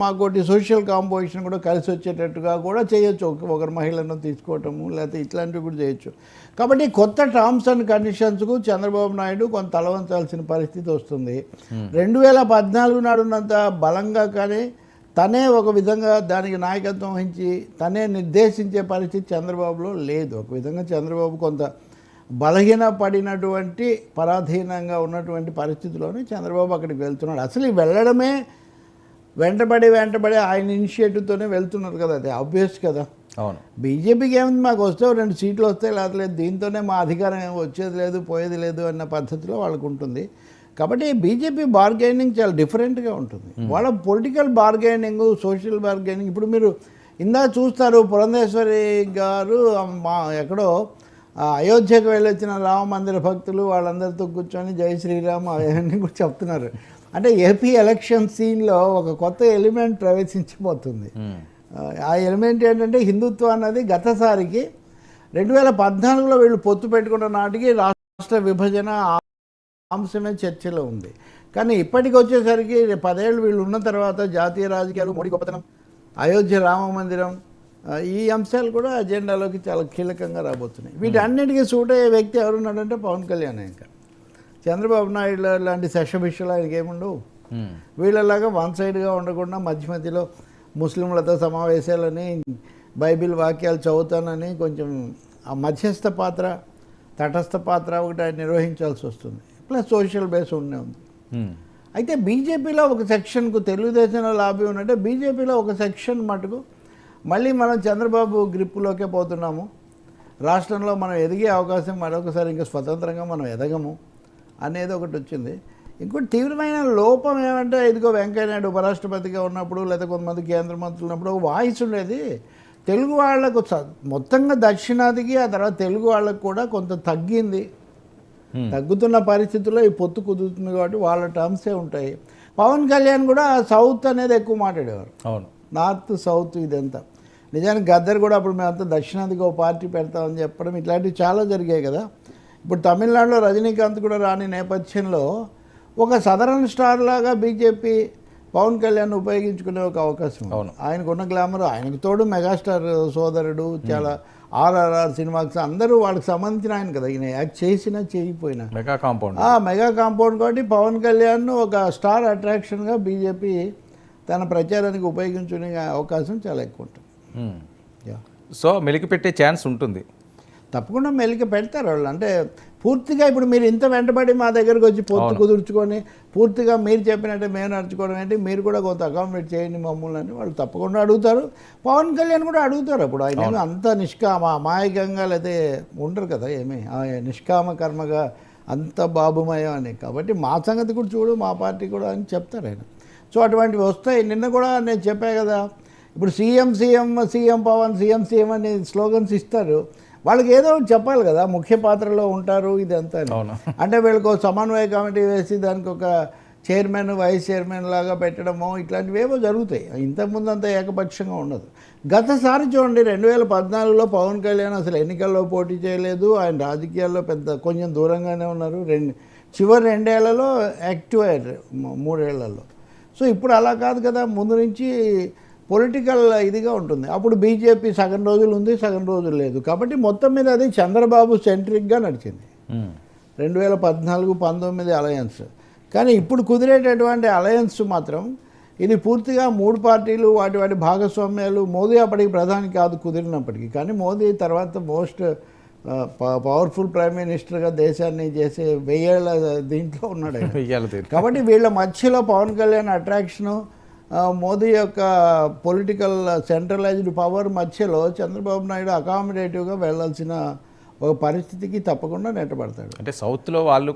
మాకోటి social composition కూడా కలిసి వచ్చేటట్టుగా కూడా చేయొచ్చు. ఒకరి మహిళను తీసుకోవటము లేకపోతే ఇట్లాంటివి కూడా చేయొచ్చు. కాబట్టి కొత్త టర్మ్స్ అండ్ కండిషన్స్కు చంద్రబాబు నాయుడు కొంత తలవంచాల్సిన పరిస్థితి వస్తుంది. 2014 నాడున్నంత బలంగా కానీ తనే ఒక విధంగా దానికి నాయకత్వం వహించి తనే నిర్దేశించే పరిస్థితి చంద్రబాబులో లేదు. ఒక విధంగా చంద్రబాబు కొంత బలహీన పడినటువంటి పరాధీనంగా ఉన్నటువంటి పరిస్థితిలోనే చంద్రబాబు అక్కడికి వెళ్తున్నాడు. అసలు ఈ వెళ్ళడమే వెంటబడి ఆయన ఇనిషియేటివ్తోనే వెళ్తున్నారు కదా, అది ఆబ్వియస్ కదా. అవును, బీజేపీకి ఏముంది, మాకు వస్తే 2 సీట్లు వస్తాయి లేకపోతే దీంతోనే మా అధికారం వచ్చేది లేదు పోయేది లేదు అన్న పద్ధతిలో వాళ్ళకు ఉంటుంది. కాబట్టి బీజేపీ బార్గెనింగ్ చాలా డిఫరెంట్గా ఉంటుంది. వాళ్ళ పొలిటికల్ బార్గెనింగ్, సోషల్ బార్గెనింగ్. ఇప్పుడు మీరు ఇందా చూస్తారు, పురంధేశ్వరి గారు ఎక్కడో అయోధ్యకు వెళ్ళొచ్చిన రామ మందిర భక్తులు వాళ్ళందరితో కూర్చొని జై శ్రీరామ్ అవన్నీ కూడా చెప్తున్నారు. అంటే ఏపీ ఎలక్షన్ సీన్లో ఒక కొత్త ఎలిమెంట్ ప్రవేశించిపోతుంది. ఆ ఎలిమెంట్ ఏంటంటే హిందుత్వం అన్నది గతసారికి 2014లో వీళ్ళు పొత్తు పెట్టుకున్న నాటికి రాష్ట్ర విభజన అంశమే చర్చలో ఉంది. కానీ ఇప్పటికి వచ్చేసరికి 10 ఏళ్ళు వీళ్ళు ఉన్న తర్వాత జాతీయ రాజకీయాలు, మోడీ గొప్పతనం, అయోధ్య రామ మందిరం, ఈ అంశాలు కూడా అజెండాలోకి చాలా కీలకంగా రాబోతున్నాయి. వీటన్నిటికీ సూట్ అయ్యే వ్యక్తి ఎవరున్నాడంటే పవన్ కళ్యాణ్. ఇంకా చంద్రబాబు నాయుడు లాంటి శషభిషలు ఆయనకి ఏముండవు. వీళ్ళలాగా వన్ సైడ్గా ఉండకుండా మధ్యలో ముస్లింలతో సమావేశాలని, బైబిల్ వాక్యాలు చదువుతానని కొంచెం ఆ మధ్యస్థ పాత్ర, తటస్థ పాత్ర ఒకటి ఆయన నిర్వహించాల్సి వస్తుంది. ప్లస్ సోషల్ బేస్ ఉండే ఉంది. అయితే బీజేపీలో ఒక సెక్షన్కు, తెలుగుదేశంలో లాభీ ఉన్నట్టే బీజేపీలో ఒక సెక్షన్ మటుకు మళ్ళీ మనం చంద్రబాబు గ్రిప్పులోకే పోతున్నాము, రాష్ట్రంలో మనం ఎదిగే అవకాశం మరొకసారి ఇంకా స్వతంత్రంగా మనం ఎదగము అనేది ఒకటి వచ్చింది. ఇంకోటి తీవ్రమైన లోపం ఏమంటే, ఇదిగో వెంకయ్యనాయుడు ఉపరాష్ట్రపతిగా ఉన్నప్పుడు లేదా కొంతమంది కేంద్ర మంత్రులు ఉన్నప్పుడు ఒక వాయిస్ ఉండేది. తెలుగు వాళ్లకు మొత్తంగా దక్షిణాదికి, ఆ తర్వాత తెలుగు వాళ్ళకు కూడా కొంత తగ్గింది. తగ్గుతున్న పరిస్థితుల్లో ఈ పొత్తు కుదురుతుంది కాబట్టి వాళ్ళ టర్మ్సే ఉంటాయి. పవన్ కళ్యాణ్ కూడా సౌత్ అనేది ఎక్కువ మాట్లాడేవారు. అవును, నార్త్ సౌత్ ఇదంతా. నిజానికి గద్దర్ కూడా అప్పుడు మేమంతా దక్షిణాదికి ఒక పార్టీ పెడతామని చెప్పడం ఇట్లాంటివి చాలా జరిగాయి కదా. ఇప్పుడు తమిళనాడులో రజనీకాంత్ కూడా రాని నేపథ్యంలో ఒక సదరన్ స్టార్ లాగా బీజేపీ పవన్ కళ్యాణ్ ఉపయోగించుకునే ఒక అవకాశం. ఆయనకున్న గ్లామర్, ఆయనకు తోడు మెగాస్టార్ సోదరుడు, చాలా RRR సినిమాకి అందరూ వాళ్ళకి సంబంధించిన ఆయన కదా, ఈయన యాక్ట్ చేసినా చేయకపోయినా మెగా కాంపౌండ్ కాబట్టి పవన్ కళ్యాణ్ ఒక స్టార్ అట్రాక్షన్గా బీజేపీ తన ప్రచారానికి ఉపయోగించుకునే అవకాశం చాలా ఎక్కువ ఉంటుంది. సో మెలికి పెట్టే ఛాన్స్ ఉంటుంది, తప్పకుండా మెలిక పెడతారు వాళ్ళు. అంటే పూర్తిగా ఇప్పుడు మీరు ఇంత వెంటబడి మా దగ్గరకు వచ్చి పొత్తు కుదుర్చుకొని పూర్తిగా మీరు చెప్పినట్టే మేము నడుచుకోవడం ఏంటి, మీరు కూడా కొంత అకామిడేట్ చేయండి మమ్మల్ని అని వాళ్ళు తప్పకుండా అడుగుతారు. పవన్ కళ్యాణ్ కూడా అడుగుతారు. అప్పుడు ఆయన ఏమి అంత అమాయకంగా లేకపోతే ఉండరు కదా, ఏమి నిష్కామ కర్మగా అంత బాబుమయం అని. కాబట్టి మా సంగతి కూడా చూడు, మా పార్టీ కూడా అని చెప్తారు ఆయన. సో అటువంటివి వస్తాయి. నిన్న కూడా నేను చెప్పా కదా, ఇప్పుడు సీఎం పవన్ సీఎం అని స్లోగన్స్ ఇస్తారు. వాళ్ళకి ఏదో ఒకటి చెప్పాలి కదా, ముఖ్య పాత్రలో ఉంటారు ఇదంతా. అంటే వీళ్ళకు సమన్వయ కమిటీ వేసి దానికి ఒక చైర్మన్, వైస్ చైర్మన్ లాగా పెట్టడమో ఇట్లాంటివి ఏవో జరుగుతాయి. ఇంతకుముందు అంత ఏకపక్షంగా ఉండదు. గతసారి చూడండి 2014లో పవన్ కళ్యాణ్ అసలు ఎన్నికల్లో పోటీ చేయలేదు. ఆయన రాజకీయాల్లో కొంచెం దూరంగానే ఉన్నారు. చివరి 2 ఏళ్లలో యాక్టివ్ అయ్యారు, 3 ఏళ్లలో. సో ఇప్పుడు అలా కాదు కదా, ముందు నుంచి పొలిటికల్ ఇదిగా ఉంటుంది. అప్పుడు బీజేపీ సగం రోజులు ఉంది, సగం రోజులు లేదు. కాబట్టి మొత్తం మీద అది చంద్రబాబు సెంట్రిక్గా నడిచింది 2014-19 అలయన్స్. కానీ ఇప్పుడు కుదిరేటటువంటి అలయన్స్ మాత్రం ఇది పూర్తిగా 3 పార్టీలు వాటి భాగస్వామ్యాలు. మోదీ అప్పటికి ప్రధాని కాదు కుదిరినప్పటికీ, కానీ మోదీ తర్వాత మోస్ట్ పవర్ఫుల్ ప్రైమ్ మినిస్టర్గా దేశాన్ని చేసే 1000 ఏళ్ల దీంట్లో ఉన్నాడు. కాబట్టి వీళ్ళ మధ్యలో పవన్ కళ్యాణ్ అట్రాక్షను, మోదీ యొక్క పొలిటికల్ సెంట్రలైజ్డ్ పవర్ మధ్యలో చంద్రబాబు నాయుడు అకామిడేటివ్గా వెళ్లాల్సిన ఒక పరిస్థితికి తప్పకుండా నెట్టబడతాడు. అంటే సౌత్లో వాళ్ళు